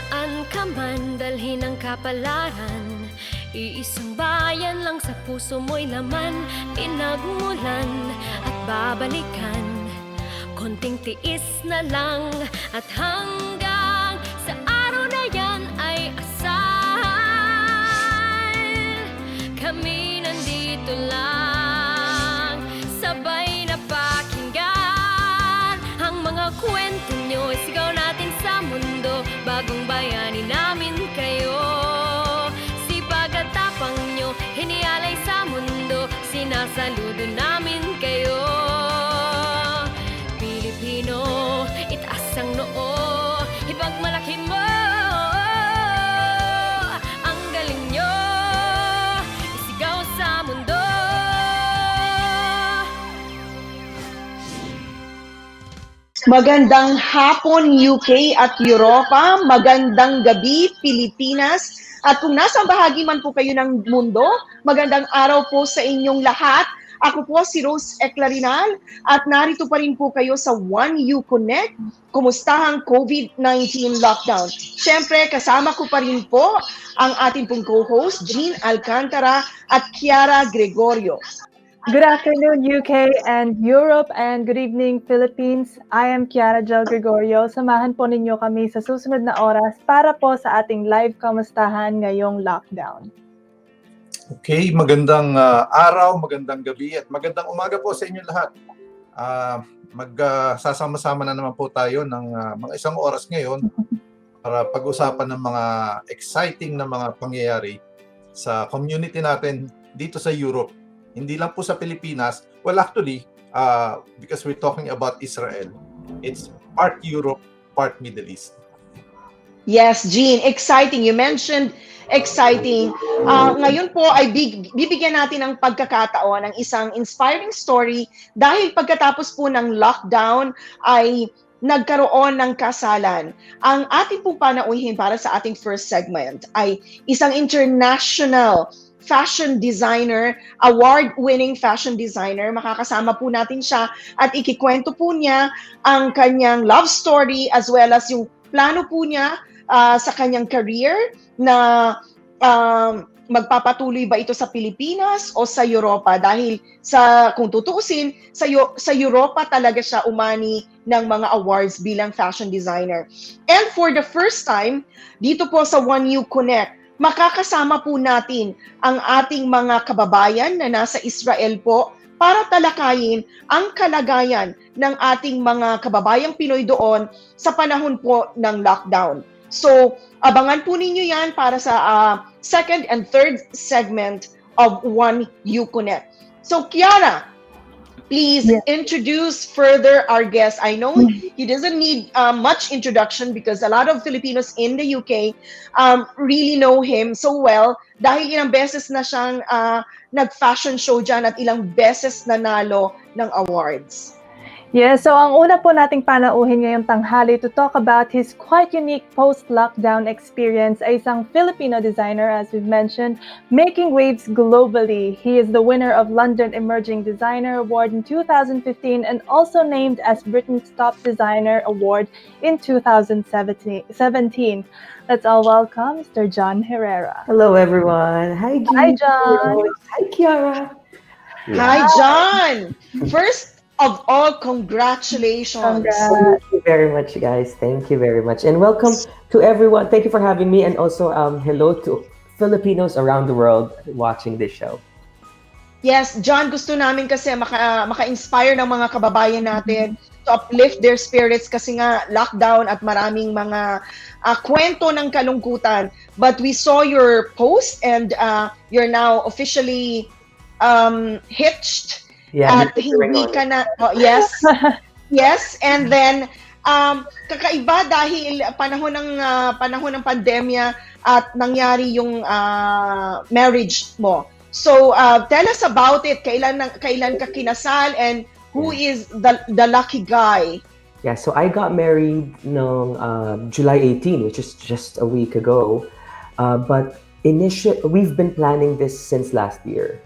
saan ka man dalhin ang kapalaran. Iisang bayan lang sa puso mo'y laman, pinagmulan at babalikan. Konting tiis na lang at hanggang sa araw na yan ay asal. Kami nandito lang, sabay na pakinggan ang mga kwento nyo. Isigaw natin sa mundo, bagong bayani namin kayo. Sipag at tapang nyo, hinialay sa mundo, sinasaludo namin kayo. Pilipino, itaas ang noo, ipagmalaki mo ang galing nyo, isigaw sa mundo. Magandang hapon UK at Europa, magandang gabi Pilipinas, at kung nasa bahagi man po kayo ng mundo, magandang araw po sa inyong lahat. Ako po si Rose Eclarinal at narito pa rin po kayo sa 1U Konek. Kumusta ang COVID-19 lockdown? Siyempre, kasama ko pa rin po ang ating pong co-host, Jean Alcantara at Kiara Gregorio. Good afternoon, UK and Europe, and good evening, Philippines. I am Kiara Del Gregorio. Samahan po ninyo kami sa susunod na oras para po sa ating live kamustahan ngayong lockdown. Okay, magandang araw, magandang gabi, at magandang umaga po sa inyo lahat. Magsasama-sama na naman po tayo ng mga isang oras ngayon para pag-usapan ng mga exciting na mga pangyayari sa community natin dito sa Europe. Hindi lang po sa Pilipinas. Well, actually, because we're talking about Israel, it's part Europe, part Middle East. Yes, Jean, exciting. You mentioned exciting. Ngayon po ay bibigyan natin ng pagkakataon ng isang inspiring story dahil pagkatapos po ng lockdown ay nagkaroon ng kasalan. Ang ating pong panauhin para sa ating first segment ay isang international fashion designer, award-winning fashion designer. Makakasama po natin siya at ikikwento po niya ang kanyang love story as well as yung plano po niya sa kanyang career na magpapatuloy ba ito sa Pilipinas o sa Europa, dahil kung tutuusin sa Europa talaga siya umani ng mga awards bilang fashion designer. And for the first time dito po sa 1U Connect, makakasama po natin ang ating mga kababayan na nasa Israel po para talakayin ang kalagayan ng ating mga kababayang Pinoy doon sa panahon po ng lockdown. So, abangan po ninyo yan para sa second and third segment of 1U Connect. So, Kiara, please introduce further our guest. I know he doesn't need much introduction because a lot of Filipinos in the UK really know him so well dahil ilang beses na siyang nag-fashion show dyan at ilang beses nanalo ng awards. Yes, so ang una po nating panauhin ngayong tanghali to talk about his quite unique post-lockdown experience ay isang Filipino designer, as we've mentioned, making waves globally. He is the winner of London Emerging Designer Award in 2015 and also named as Britain's Top Designer Award in 2017. Let's all welcome Mr. John Herrera. Hello, everyone. Hi, Jean. Hi, John. Hi, Kiara. Hi, John! First of all, congratulations. Thank you very much, guys. Thank you very much. And welcome to everyone. Thank you for having me. And also, hello to Filipinos around the world watching this show. Yes, John, gusto namin kasi maka-inspire ng mga kababayan natin to uplift their spirits kasi nga lockdown at maraming mga kwento ng kalungkutan. But we saw your post and you're now officially hitched. Yeah, At hindi ka na, yes, yes, and then kakaiba dahil panahon ng pandemya at nangyari yung marriage mo. So tell us about it. Kailan ka kinasal and who is the lucky guy? Yeah, so I got married no July 18, which is just a week ago. But we've been planning this since last year.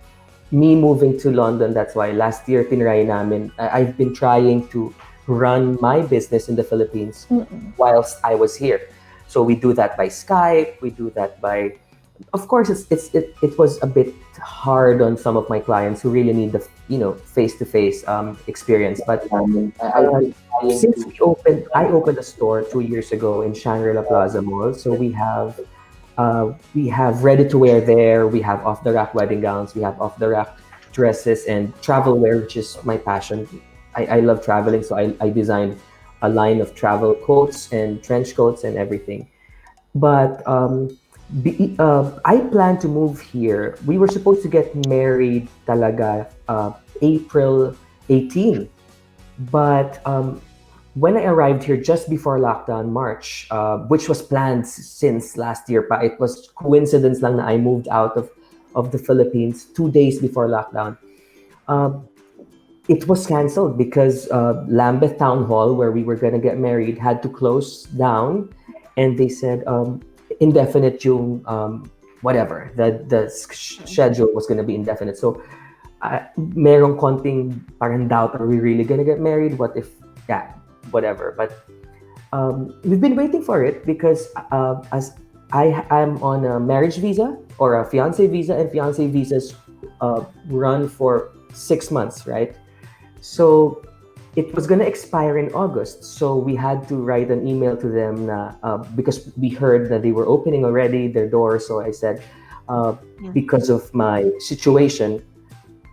Me moving to London, that's why last year tinry namin. I've been trying to run my business in the Philippines whilst I was here. So we do that by Skype. We do that by, of course, it was a bit hard on some of my clients who really need the face-to-face experience. But since I opened a store 2 years ago in Shangri-La Plaza Mall. So we have ready to wear there. We have off the rack wedding gowns. We have off the rack dresses and travel wear, which is my passion. I love traveling, so I designed a line of travel coats and trench coats and everything. But I plan to move here. We were supposed to get married talaga April 18. But when I arrived here just before lockdown, March, which was planned since last year, but it was coincidence lang na I moved out of the Philippines 2 days before lockdown. It was canceled because Lambeth Town Hall, where we were going to get married, had to close down, and they said indefinite yung whatever. The schedule was going to be indefinite. So merong konting parang doubt, are we really going to get married? What if, yeah, whatever. But we've been waiting for it because as I'm on a marriage visa or a fiancé visa, and fiancé visas run for 6 months, right? So it was going to expire in August. So we had to write an email to them because we heard that they were opening already their doors. So I said, because of my situation,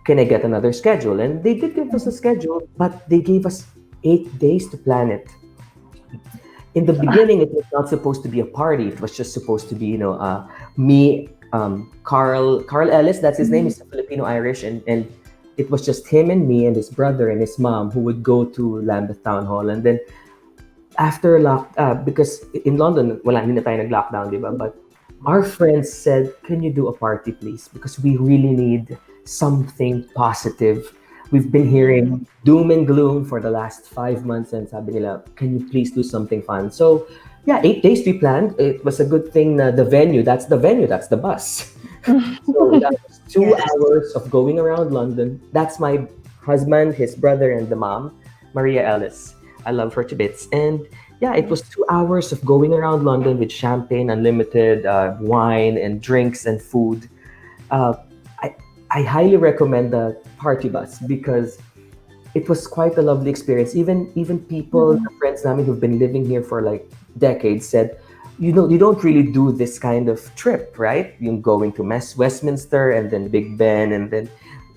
can I get another schedule? And they did give us a schedule, but they gave us 8 days to plan it. In the beginning, it was not supposed to be a party. It was just supposed to be, me, Carl Ellis, that's his name, he's a Filipino-Irish, and it was just him and me and his brother and his mom who would go to Lambeth Town Hall. And then after because in London, wala, hindi na tayo nag-lockdown, di ba? But our friends said, can you do a party, please? Because we really need something positive. We've been hearing doom and gloom for the last 5 months, and sabi nila, can you please do something fun? So yeah, 8 days we planned. It was a good thing na the venue, that's the bus. So that was 2 hours of going around London. That's my husband, his brother, and the mom, Maria Ellis. I love her to bits. And yeah, it was 2 hours of going around London with champagne, unlimited wine and drinks and food. I highly recommend the party bus because it was quite a lovely experience. Even people, the friends namin who've been living here for like decades said, you don't really do this kind of trip, right? You're going to Westminster and then Big Ben, and then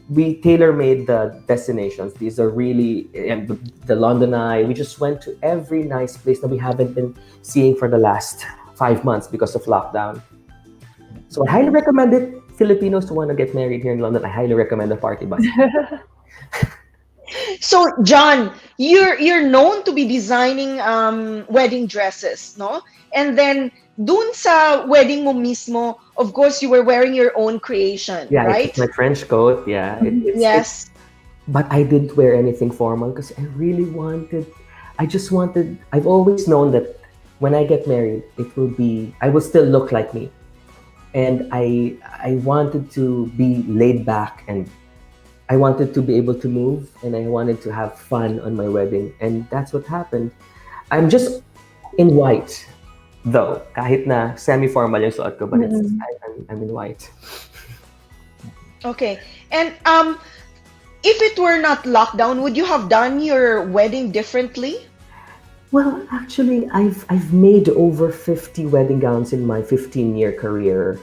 we tailor-made the destinations. These are really, and the London Eye. We just went to every nice place that we haven't been seeing for the last 5 months because of lockdown. So I highly recommend it. Filipinos who want to get married here in London, I highly recommend the party bus. So, John, you're known to be designing wedding dresses, no? And then dun sa wedding mo mismo, of course, you were wearing your own creation, Yeah, right? it's my French coat. Yeah, Yes. but I didn't wear anything formal because I've always known that when I get married, I will still look like me. And I wanted to be laid back, and I wanted to be able to move, and I wanted to have fun on my wedding. And that's what happened. I'm just in white, though. Kahit na semi-formal yung suot ko, but I'm in white. Okay. And if it were not lockdown, would you have done your wedding differently? Well, actually, I've made over 50 wedding gowns in my 15-year career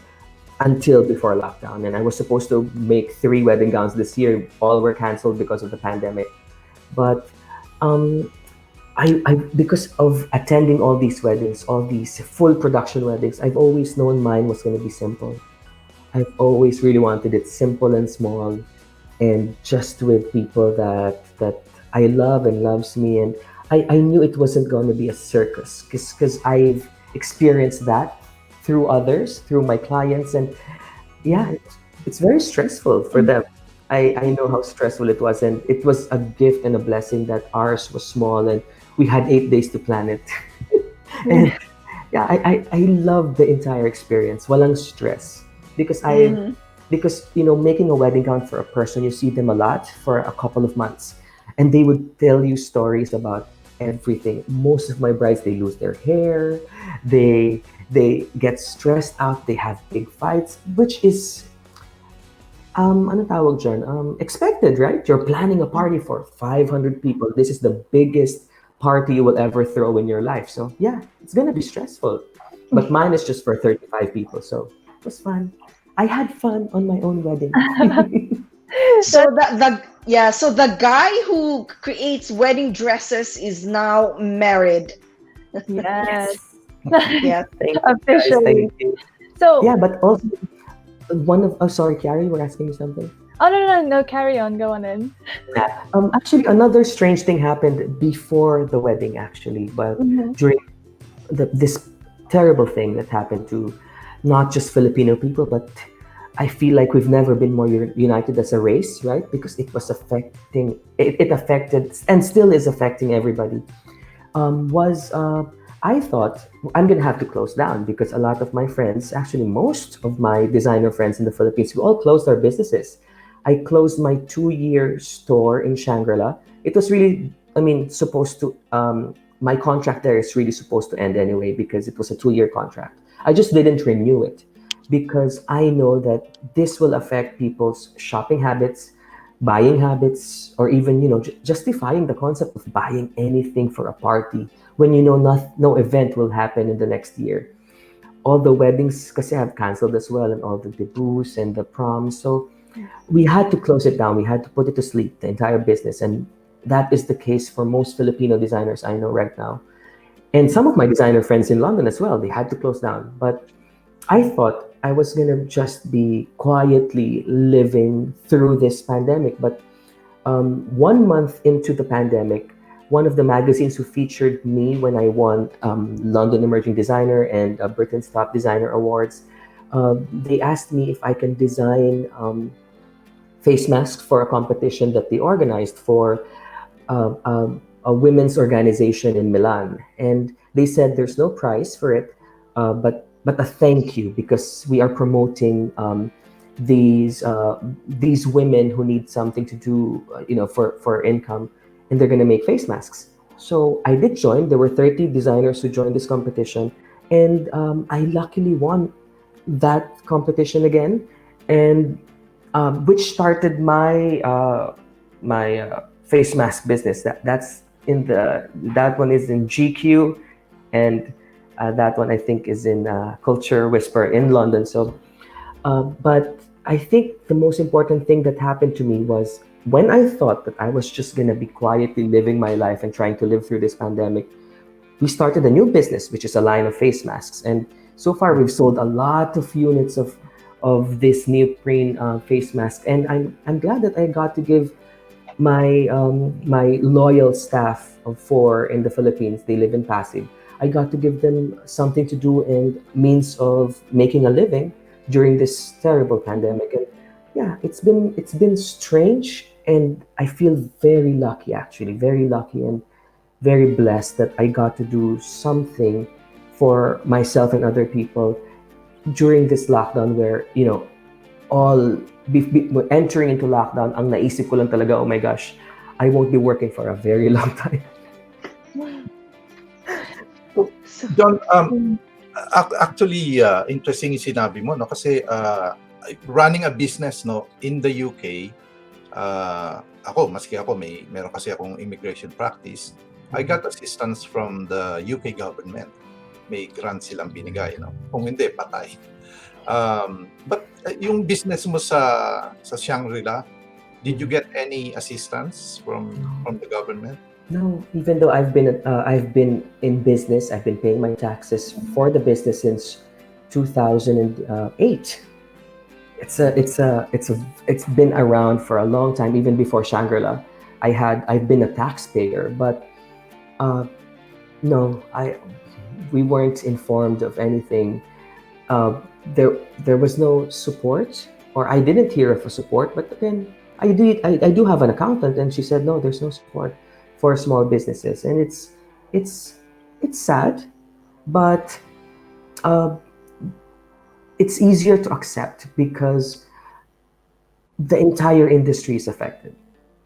until before lockdown, and I was supposed to make 3 wedding gowns this year. All were canceled because of the pandemic. But I because of attending all these weddings, all these full production weddings, I've always known mine was going to be simple. I've always really wanted it simple and small, and just with people that I love and loves me. And I knew it wasn't going to be a circus because I've experienced that through others, through my clients. And yeah, it's very stressful for them. I know how stressful it was, and it was a gift and a blessing that ours was small and we had 8 days to plan it. And yeah, I love the entire experience. Walang stress because making a wedding gown for a person, you see them a lot for a couple of months, and they would tell you stories about everything. Most of my brides, they lose their hair, they get stressed out, they have big fights, which is ano tawag dyan? Expected, right? You're planning a party for 500 people. This is the biggest party you will ever throw in your life. So yeah, it's gonna be stressful. But mine is just for 35 people, so it was fun. I had fun on my own wedding. So so the guy who creates wedding dresses is now married. Yes. Yeah. Thank you, guys. Officially. Thank you. So, Yeah, but also oh, sorry, Kiara, you were asking me something. oh, no, carry on. Go on in. Yeah. Actually, another strange thing happened before the wedding, actually, but Mhm. during this terrible thing that happened to not just Filipino people, but I feel like we've never been more united as a race, right? Because it was affecting, it affected and still is affecting everybody. I thought I'm gonna have to close down because a lot of my friends, actually most of my designer friends in the Philippines, we all closed our businesses. I closed my 2-year store in Shangri-La. It was really, I mean, supposed to. My contract there is really supposed to end anyway because it was a 2-year contract. I just didn't renew it because I know that this will affect people's shopping habits, buying habits, or even justifying the concept of buying anything for a party when you know no event will happen in the next year. All the weddings kasi have canceled as well, and all the debuts and the proms. So we had to close it down. We had to put it to sleep, the entire business, and that is the case for most Filipino designers I know right now. And some of my designer friends in London as well, they had to close down. But I thought I was gonna just be quietly living through this pandemic. But 1 month into the pandemic, one of the magazines who featured me when I won London Emerging Designer and Britain's Top Designer Awards, they asked me if I can design face masks for a competition that they organized for a women's organization in Milan. And they said there's no prize for it, but a thank you because we are promoting these women who need something to do, for income, and they're gonna make face masks. So I did join. There were 30 designers who joined this competition, and I luckily won that competition again, and which started my face mask business. That one is in GQ, and that one I think is in Culture Whisper in London. So, but I think the most important thing that happened to me was when I thought that I was just gonna be quietly living my life and trying to live through this pandemic. We started a new business, which is a line of face masks, and so far we've sold a lot of units of this neoprene face mask, and I'm glad that I got to give my loyal staff of 4 in the Philippines. They live in Pasig. I got to give them something to do and means of making a living during this terrible pandemic. And yeah, it's been strange, and I feel very lucky, actually, very lucky and very blessed that I got to do something for myself and other people during this lockdown where, all entering into lockdown, ang naisip ko lang talaga, oh my gosh, I won't be working for a very long time. John, actually, interesting yung sinabi mo, no? Kasi running a business, no, in the UK, maski ako, meron kasi akong immigration practice, I got assistance from the UK government. May grant silang binigay, no? Kung hindi, patay. But yung business mo sa Shangri-La, did you get any assistance from the government? No, even though I've been in business, I've been paying my taxes for the business since 2008. It's been around for a long time, even before Shangri-La. I've been a taxpayer, but no, we weren't informed of anything. There was no support, or I didn't hear of a support. But then I do have an accountant, and she said no, there's no support for small businesses, and it's sad, but it's easier to accept because the entire industry is affected,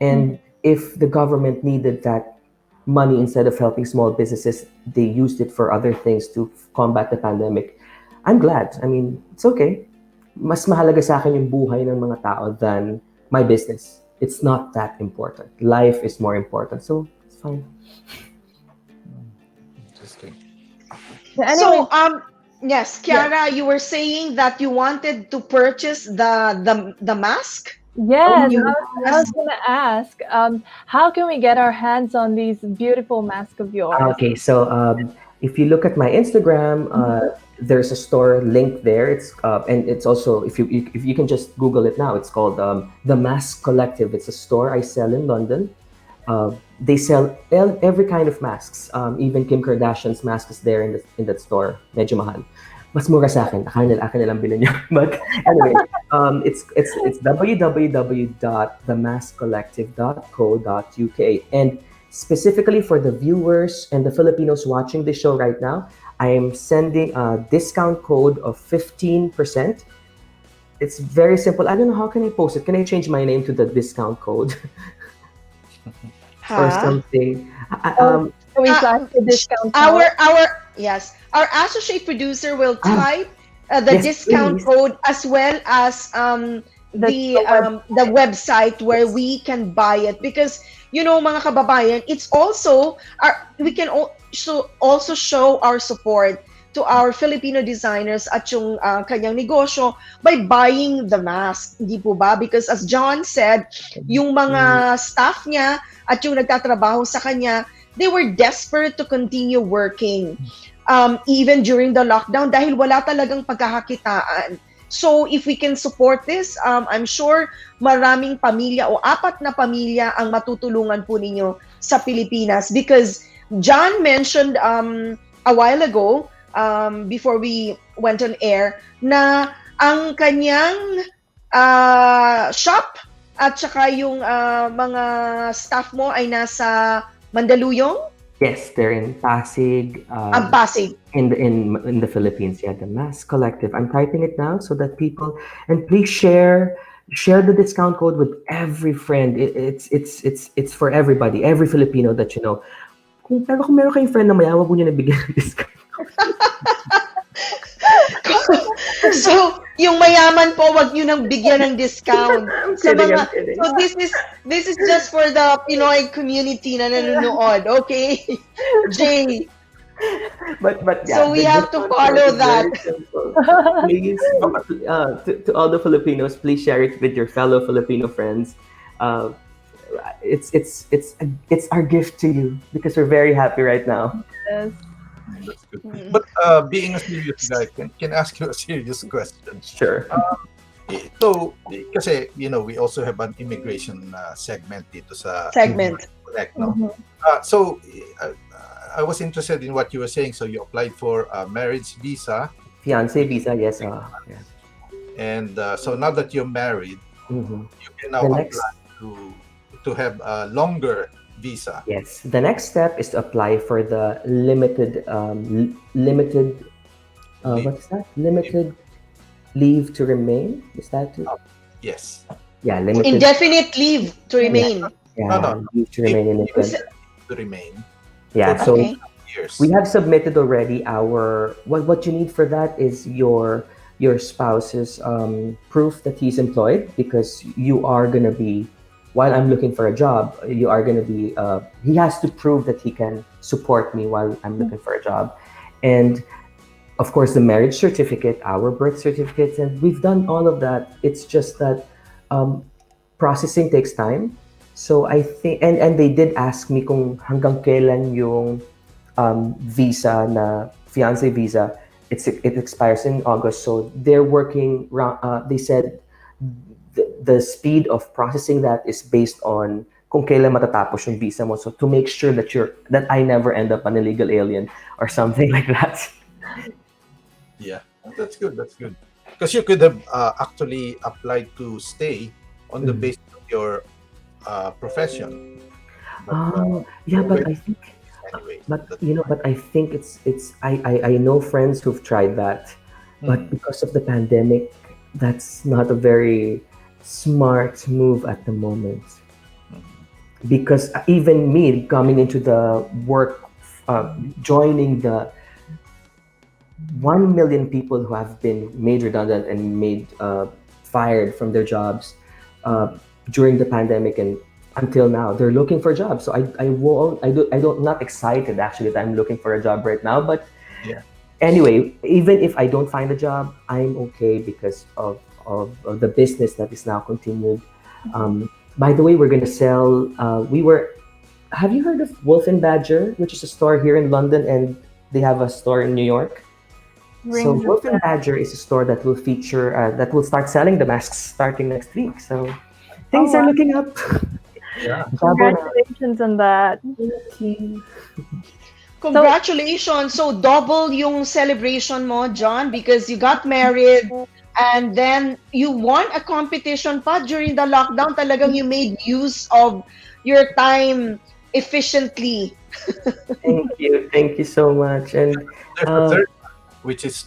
and if the government needed that money instead of helping small businesses. They used it for other things to combat the pandemic. I'm glad. I mean, it's okay. Mas mahalaga sa akin yung buhay ng mga tao than my business. It's not that important. Life is more important. So, it's fine. Interesting. Anyway, So, yes, Kiara, you were saying that you wanted to purchase the mask. yes, You- I was gonna ask, how can we get our hands on these beautiful masks of yours? Okay, so if you look at my Instagram, there's a store link there. It's and it's also if you can just Google it now. It's called the Mask Collective. It's a store I sell in London. They sell every kind of masks. Even Kim Kardashian's mask is there in that store. Medyo mahal. Mas mura sa akin. Akin nilang bilhin yun. But anyway, it's www.themaskcollective.co.uk. And specifically for the viewers and the Filipinos watching this show right now, I am sending a discount code of 15%. It's very simple. I don't know, how can I post it? Can I change my name to the discount code or Huh? something? Can we flash the discount code? Our associate producer will type the Yes, discount please. code as well as the website where we can buy it, because mga kababayan, it's also we can also show our support to our Filipino designers at yung kanyang negosyo by buying the mask, hindi po ba? Because as John said, yung mga staff niya at yung nagtatrabaho sa kanya, they were desperate to continue working even during the lockdown dahil wala talagang pagkakakitaan. So if we can support this, I'm sure maraming pamilya o 4 na pamilya ang matutulungan po ninyo sa Pilipinas, because John mentioned a while ago, before we went on air, na ang kanyang shop at saka yung mga staff mo ay nasa Mandaluyong? Yes, they're in Pasig. Ang Pasig. In the Philippines. Yeah, the Mask Collective. I'm typing it now so that people, and please share the discount code with every friend. It's for everybody, every Filipino that you know. Pero kung meron kayong friend na maya, wag mo niyo nabigyan ng discount. So, yung mayaman po, wag nyo nang bigyan ng discount. I'm Sa kidding, mga, I'm kidding. so this is just for the Pinoy community na nanonood, okay? Jay. But yeah, So we the have to discount follow code is very that. simple. Please, to all the Filipinos, please share it with your fellow Filipino friends. It's our gift to you because we're very happy right now. Yes. That's good. But being a serious guy, can ask you a serious question. Sure. So, kasi, we also have an immigration segment dito sa Segment. Konek, no? Mhm. So, I was interested in what you were saying. So, you applied for a marriage visa, Fiance visa, yes. Yes. and so now that you're married, Mhm. you can now The next- apply to have a longer visa. Yes, the next step is to apply for the limited what is that? Limited leave to remain. Is that it? Yes. Yeah, limited. Indefinite leave to remain. Yeah, No. leave to remain in England. To remain Yeah, for so Okay. years. we have submitted already our what you need for that is your spouse's proof that he's employed, because you are gonna be, while I'm looking for a job, you are gonna be he has to prove that he can support me while I'm looking for a job. And of course the marriage certificate, our birth certificates, and we've done all of that. It's just that processing takes time. So I think, and they did ask me kung hanggang kailan yung visa na fiancé visa. It expires in August, so they're working. They said the speed of processing that is based on kung kailan matatapos yung visa mo. So to make sure that I never end up an illegal alien or something like that. Yeah, that's good. That's good. Because you could have actually applied to stay on the Mhm. basis of your profession. But, Yeah, but I think. anyway, But I think it's I know friends who've tried that, but Mhm. because of the pandemic, that's not a very smart move at the moment. because even me coming into the work, joining the 1 million people who have been made redundant and made fired from their jobs during the pandemic and until now, they're looking for jobs. So I don't not excited actually that I'm looking for a job right now. But Yeah. anyway, even if I don't find a job, I'm okay because of the business that is now continued. By the way, we're gonna sell. Have you heard of Wolf and Badger, which is a store here in London, and they have a store in New York? So Rings a Wolf and bell. Badger is a store that will feature that will start selling the masks starting next week. So things Oh, are wow. looking up. Yeah. Jabo na. Congratulations on that. Thank you. Congratulations. So double yung celebration mo, John, because you got married and then you won a competition pa during the lockdown. Talagang you made use of your time efficiently. Thank you so much. And There's a third, which is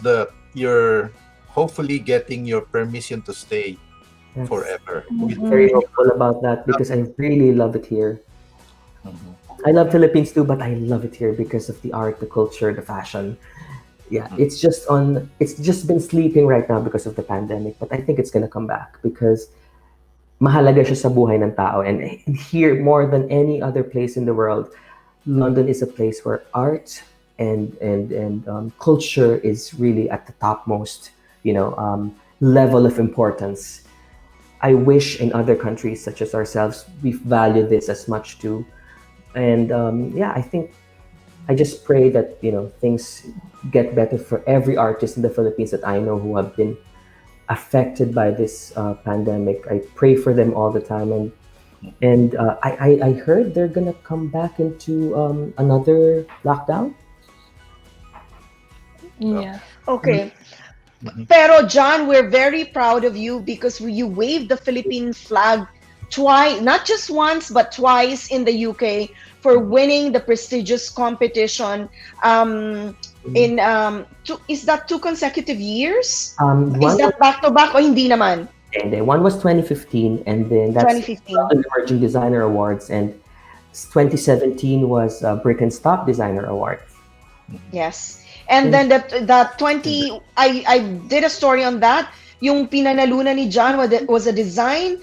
you're hopefully getting your permission to stay yes, forever. Mhm. very hopeful about that because I really love it here. Mhm. I love Philippines too, but I love it here because of the art, the culture, the fashion. Yeah, Mhm. it's just been sleeping right now because of the pandemic, but I think it's gonna come back because mahalaga siya sa buhay ng tao. And here, more than any other place in the world, London is a place where art and culture is really at the topmost, level of importance. I wish in other countries such as ourselves we value this as much too. And yeah, I just pray that things get better for every artist in the Philippines that I know who have been affected by this pandemic. I pray for them all the time, and I heard they're gonna come back into another lockdown. Yeah. Okay. Mhm. Pero John, we're very proud of you because you waved the Philippine flag twice, not just once, but twice in the UK for winning the prestigious competition. In is that 2 consecutive years? Is One was that back to back o hindi naman? and then one was 2015, and then that's 2015. London Emerging Designer Awards, and 2017 was Britain's Top Designer Award. Yes. And then that 20, I did a story on that. Yung pinanalunan ni John was a design.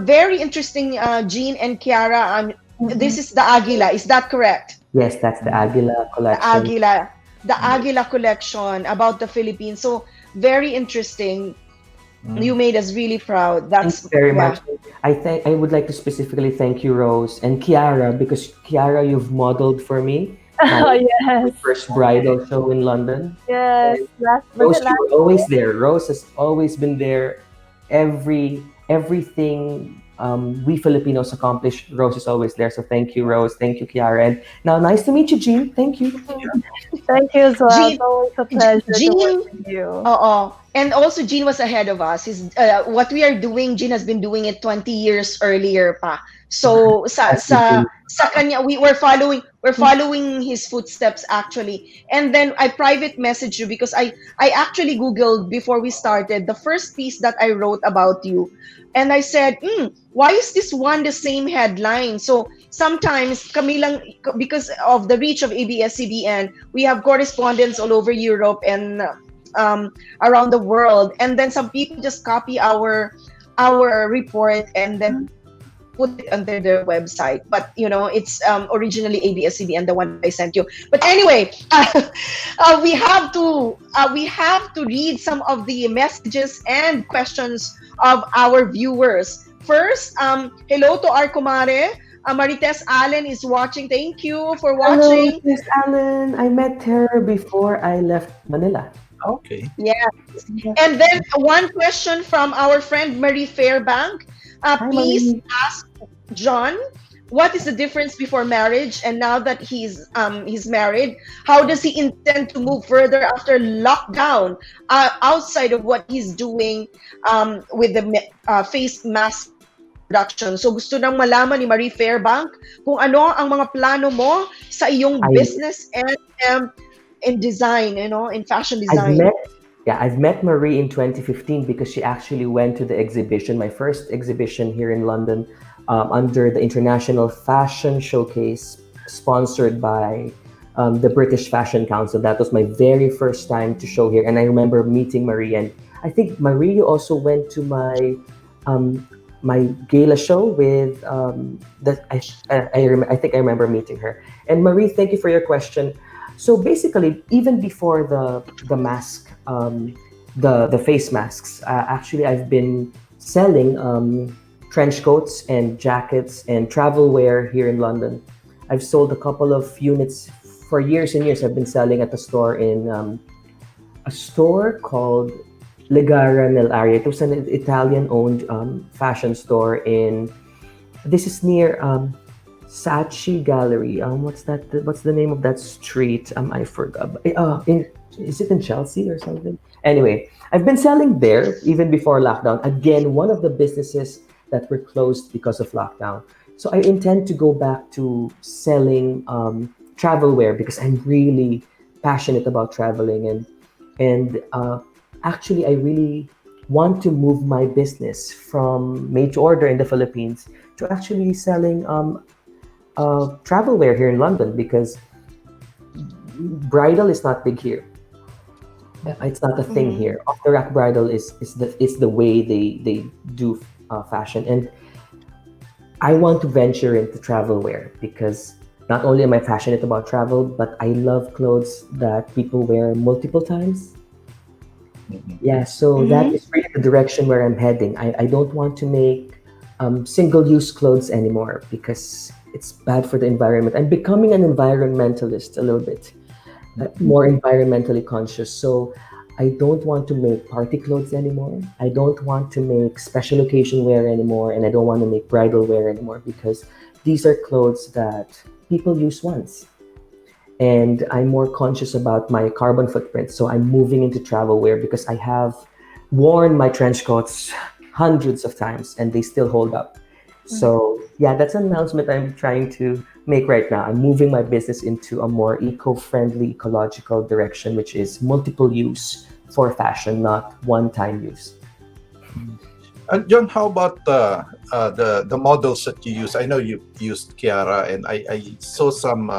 Very interesting, Jean and Kiara. This is the Aguila. Is that correct? Yes, that's the Aguila The collection. Aguila. The Aguila collection about the Philippines. So very interesting. Mm. You made us really proud. Thank That's you very yeah. much. I would like to specifically thank you, Rose and Kiara, because Kiara, you've modeled for me Oh, my yes. first bridal show in London. Yes. Was Rose, it you last were always there. Rose has always been there. Everything we Filipinos accomplish, Rose is always there. So thank you, Rose. Thank you, Kiara. And now, nice to meet you, Jean. Thank you. Thank you as well. Jean- It's always a pleasure to Jean- work with you. And also Jean was ahead of us. What we are doing, Jean has been doing it 20 years earlier pa. So sa kanya we're following his footsteps actually. And then I private messaged you because I actually googled before we started the first piece that I wrote about you. And I said, why is this one the same headline? So sometimes kami lang, because of the reach of ABS-CBN, we have correspondents all over Europe and around the world, and then some people just copy our report and then put it under their website. But it's originally ABS-CBN, the one I sent you. But anyway, we have to read some of the messages and questions of our viewers. First, hello to our kumare. Marites Allen is watching. Thank you for watching. Hello, Miss Allen. I met her before I left Manila. Okay. And then one question from our friend Marie Fairbank. Please Marie. ask John, what is the difference before marriage and now that he's married? How does he intend to move further after lockdown outside of what he's doing with the face mask production? So gusto nang malaman ni Marie Fairbank kung ano ang mga plano mo sa iyong business and in design, in fashion design. I've met Marie in 2015 because she actually went to the exhibition, my first exhibition here in London, under the International Fashion Showcase, sponsored by the British Fashion Council. That was my very first time to show here, and I remember meeting Marie. And I think Marie also went to my gala show with I think I remember meeting her. And Marie, thank you for your question. So basically, even before the mask, the face masks, actually I've been selling trench coats and jackets and travel wear here in London. I've sold a couple of units for years and years. I've been selling at a store a store called Legara nell'Aria. It was an Italian-owned fashion store this is near Saatchi Gallery. What's the name of that street? I forgot. Is it in Chelsea or something? Anyway, I've been selling there even before lockdown. Again, one of the businesses that were closed because of lockdown. So I intend to go back to selling travel wear because I'm really passionate about traveling and actually I really want to move my business from made to order in the Philippines to actually selling travel wear here in London because bridal is not big here. It's not a thing here. Off the rack bridal is the way they do fashion, and I want to venture into travel wear because not only am I passionate about travel, but I love clothes that people wear multiple times. Yeah, so that is really the direction where I'm heading. I don't want to make single-use clothes anymore because it's bad for the environment. I'm becoming an environmentalist a little bit, more environmentally conscious. So I don't want to make party clothes anymore. I don't want to make special occasion wear anymore, and I don't want to make bridal wear anymore because these are clothes that people use once. And I'm more conscious about my carbon footprint. So I'm moving into travel wear because I have worn my trench coats hundreds of times and they still hold up. So yeah, that's an announcement I'm trying to make right now. I'm moving my business into a more eco-friendly, ecological direction, which is multiple use for fashion, not one-time use. John, how about the models that you use? I know you used Kiara, and I saw some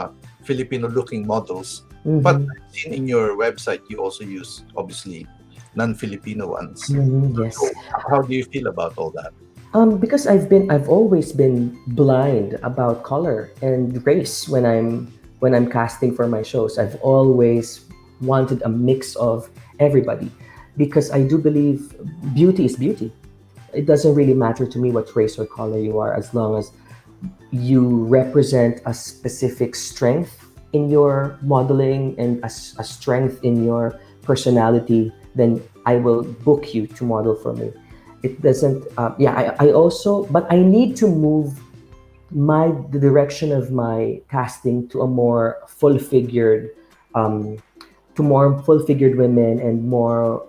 Filipino-looking models, but I've seen in your website you also use obviously non-Filipino ones. Yes. So how do you feel about all that? Because I've always been blind about color and race when I'm casting for my shows. I've always wanted a mix of everybody because I do believe beauty is beauty. It doesn't really matter to me what race or color you are, as long as you represent a specific strength in your modeling and a strength in your personality, then I will book you to model for me. It doesn't, I also, but I need to move the direction of my casting to a more full-figured, women and more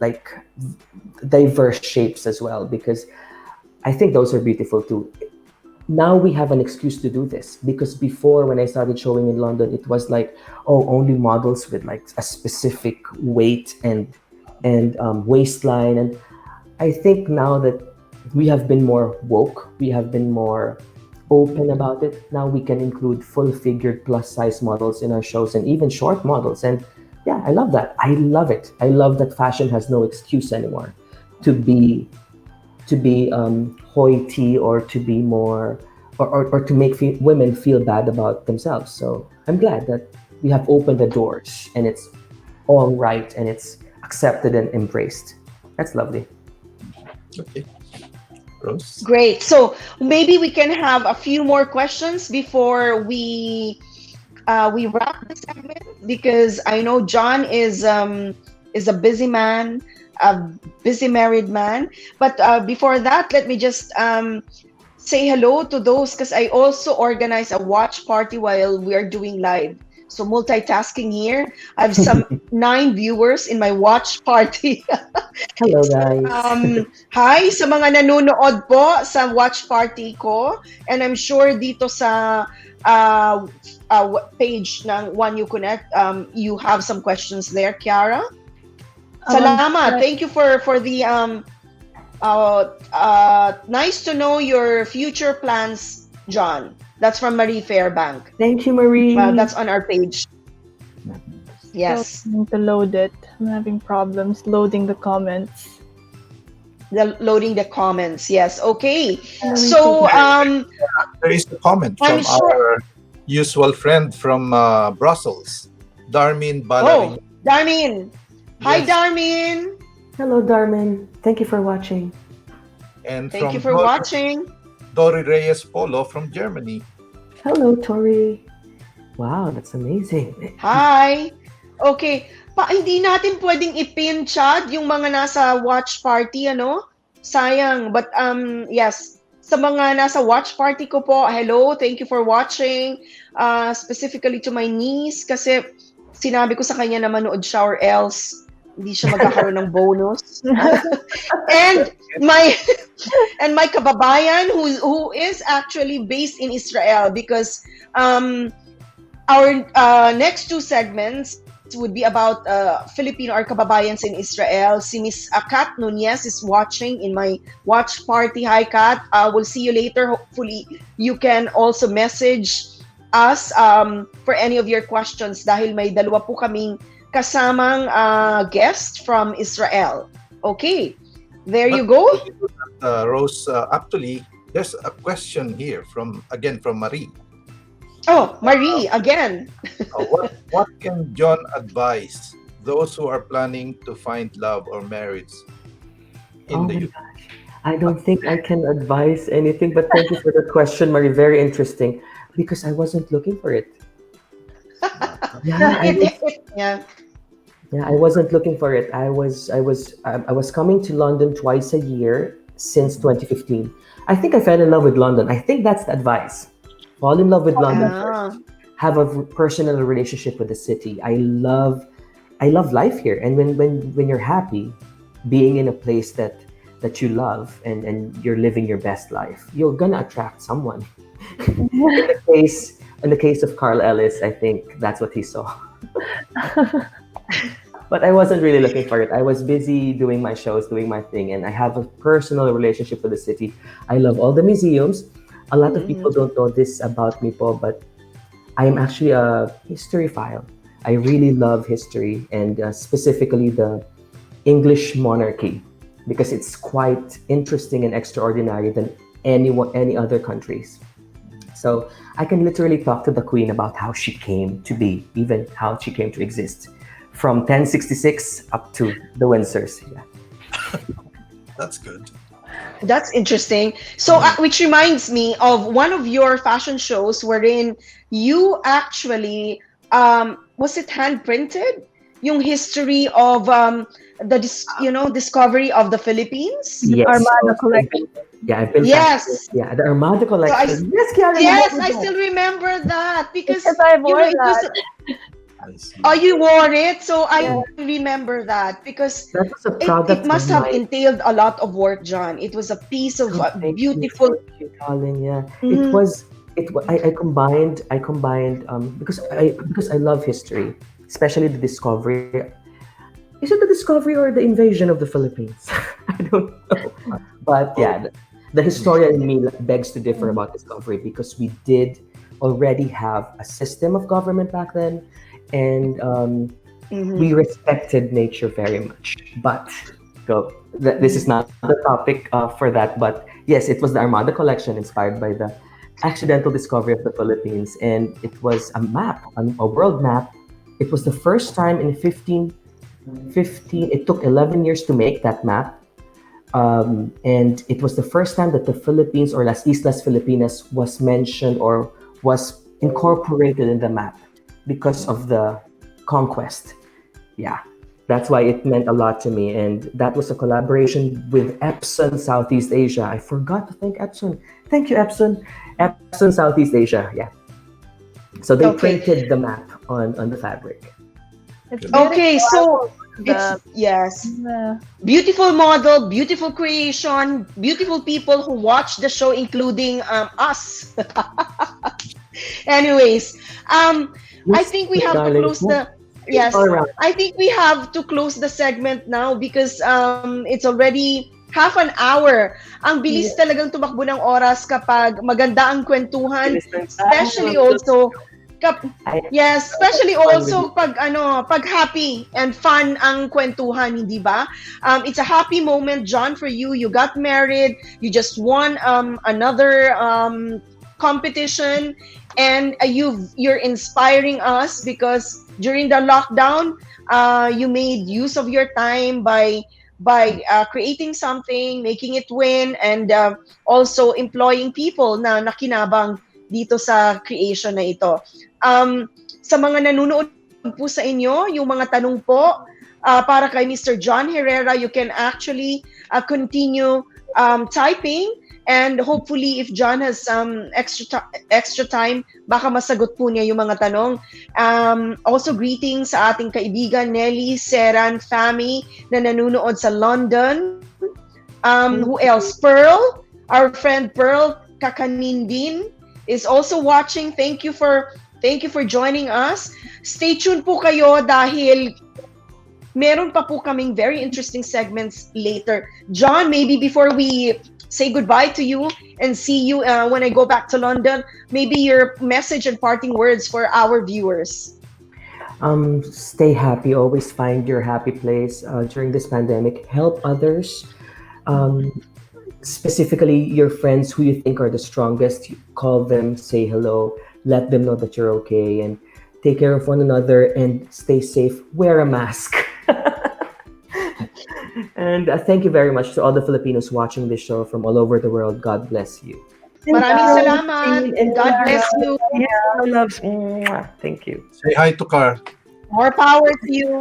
like diverse shapes as well, because I think those are beautiful too. Now we have an excuse to do this, because before, when I started showing in London, it was like, oh, only models with like a specific weight and waistline. And I think now that we have been more woke, we have been more open about it. Now we can include full-figured plus-size models in our shows and even short models. And yeah, I love that. I love it. I love that fashion has no excuse anymore to be hoity or to be more or to make women feel bad about themselves. So I'm glad that we have opened the doors and it's all right and it's accepted and embraced. That's lovely. Okay. Rose? Great. So maybe we can have a few more questions before we wrap the segment, because I know John is a busy man, a busy married man. But before that, let me just say hello to those, because I also organize a watch party while we are doing live. So multitasking here. I have some 9 viewers in my watch party. Hello guys. Hi sa mga nanonood po sa watch party ko. And I'm sure dito sa page ng One You Connect, you have some questions there, Kiara. Salamat. Thank you for the Nice to know your future plans, John. That's from Marie Fairbank. Thank you, Marie. That's on our page. Yes. Still trying to load it. I'm having problems loading the comments. Loading the comments. Yes. Okay. And So, There is a comment I'm from sure- our usual friend from Brussels, Darmin oh, Ballerini. Darmin. Hi, Yes. Darmin. Hello, Darmin. Thank you for watching. And Thank from you for watching. Dori Reyes Polo from Germany. Hello, Tori. Wow, that's amazing. Hi. Okay. Hindi natin pwedeng ipin, Chad, yung mga nasa watch party, ano? Sayang. But, yes. Sa mga nasa watch party ko po, hello, thank you for watching. Specifically to my niece, kasi sinabi ko sa kanya na manood siya or else hindi siya magkakaroon ng bonus. and my kababayan who is actually based in Israel, because our next two segments would be about Filipino or kababayans in Israel. Si Miss Kat Nunez is watching in my watch party. Hi, Kat. We'll see you later. Hopefully, you can also message us for any of your questions dahil may dalawa po kaming kasamang guest from Israel. Okay. There you go. Rose, actually, there's a question here from Marie. Oh, Marie, again. What can John advise those who are planning to find love or marriage in the UK? Gosh. I don't think I can advise anything, but thank you for the question, Marie. Very interesting, because I wasn't looking for it. Yeah. I wasn't looking for it. I was coming to London twice a year since 2015. I think I fell in love with London. I think that's the advice. Fall in love with London first. Have a personal relationship with the city. I love life here, and when you're happy, being in a place that you love and you're living your best life, you're gonna attract someone. In the case of Carl Ellis, I think that's what he saw. But I wasn't really looking for it. I was busy doing my shows, doing my thing, and I have a personal relationship with the city. I love all the museums. A lot of people don't know this about me, po, but I am actually a historyphile. I really love history, and specifically the English monarchy, because it's quite interesting and extraordinary than any other countries. So I can literally talk to the Queen about how she came to be, even how she came to exist, from 1066 up to the Windsors. Yeah. That's good. That's interesting. So, which reminds me of one of your fashion shows wherein you actually, was it hand printed? Yung history of discovery of the Philippines. Yes. Armada collection. Yeah, I've been. Yes. Yeah, the Armada collection. Yes, Kiara. Yes, I still remember that because I wore it that. I see. Oh, you wore it, so I remember that because That was a product. it must have entailed a lot of work, John. It was a piece of beautiful. Thank you, darling. Yeah, it was. I combined because I love history, especially the discovery. Is it the discovery or the invasion of the Philippines? I don't know. But yeah, the historian in me begs to differ about discovery because we did already have a system of government back then, and we respected nature very much. But this is not the topic for that. But yes, it was the Armada collection inspired by the accidental discovery of the Philippines, and it was a map, a world map. It was the first time in 15. It took 11 years to make that map, and it was the first time that the Philippines or Las Islas Filipinas was mentioned or was incorporated in the map because of the conquest. Yeah, that's why it meant a lot to me, and that was a collaboration with Epson Southeast Asia. I forgot to thank Epson. Thank you, Epson. Epson Southeast Asia. Yeah. So they printed the map on the fabric. Okay, so The- yes, Yeah. beautiful model, beautiful creation, beautiful people who watch the show, including us. Anyways, I think we have to close the. Yes, All around. I think we have to close the segment now because it's already half an hour. Ang bilis talagang tumakbo ng oras kapag maganda ang kwentuhan, especially also especially also pag happy and fun ang kwentuhan, hindi ba? It's a happy moment, John, for you. You got married, you just won another competition, and you're inspiring us because during the lockdown, you made use of your time by creating something, making it win, and also employing people na nakinabang dito sa creation na ito. Sa mga nanonood po sa inyo, yung mga tanong po para kay Mr. John Herrera, you can actually continue typing, and hopefully if John has some extra time, baka masagot po niya yung mga tanong. Also greetings sa ating kaibigan Nelly, Seran, Fami na nanonood sa London. Who else? Pearl, our friend Pearl Kakanindin is also watching. Thank you for joining us. Stay tuned po kayo dahil meron pa po kaming very interesting segments later. John, maybe before we say goodbye to you and see you when I go back to London, maybe your message and parting words for our viewers. Stay happy. Always find your happy place during this pandemic. Help others. Specifically your friends who you think are the strongest. Call them, say hello, let them know that you're okay, and take care of one another and stay safe. Wear a mask. And thank you very much to all the Filipinos watching this show from all over the world. God bless you. Maraming salamat. God bless you. Yeah, loves. Thank you. Say hi to Car. More power to you.